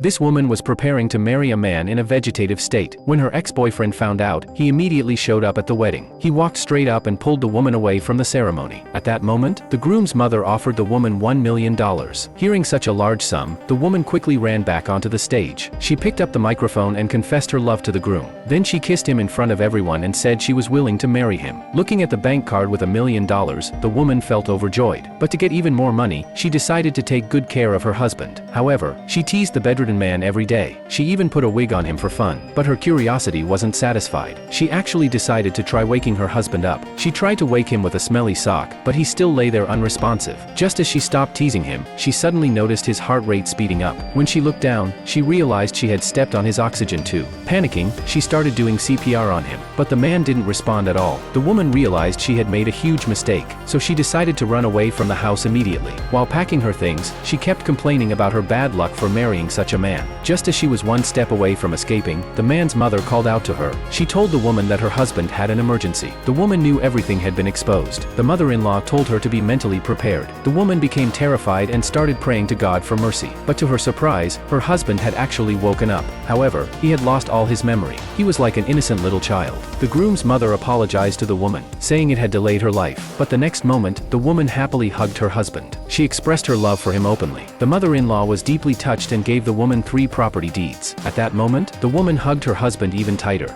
This woman was preparing to marry a man in a vegetative state. When her ex-boyfriend found out, he immediately showed up at the wedding. He walked straight up and pulled the woman away from the ceremony. At that moment, the groom's mother offered the woman $1 million. Hearing such a large sum, the woman quickly ran back onto the stage. She picked up the microphone and confessed her love to the groom. Then she kissed him in front of everyone and said she was willing to marry him. Looking at the bank card with $1 million, the woman felt overjoyed. But to get even more money, she decided to take good care of her husband. However, she teased the bedridden man every day. She even put a wig on him for fun. But her curiosity wasn't satisfied. She actually decided to try waking her husband up. She tried to wake him with a smelly sock, but he still lay there unresponsive. Just as she stopped teasing him, she suddenly noticed his heart rate speeding up. When she looked down, she realized she had stepped on his oxygen tube. Panicking, she started doing CPR on him, but the man didn't respond at all. The woman realized she had made a huge mistake, so she decided to run away from the house immediately. While packing her things, she kept complaining about her bad luck for marrying such a man. Just as she was one step away from escaping, the man's mother called out to her. She told the woman that her husband had an emergency. The woman knew everything had been exposed. The mother-in-law told her to be mentally prepared. The woman became terrified and started praying to God for mercy. But to her surprise, her husband had actually woken up. However, he had lost all his memory. He was like an innocent little child. The groom's mother apologized to the woman, saying it had delayed her life. But the next moment, the woman happily hugged her husband. She expressed her love for him openly. The mother-in-law was deeply touched and gave the woman 3 property deeds. At that moment, the woman hugged her husband even tighter.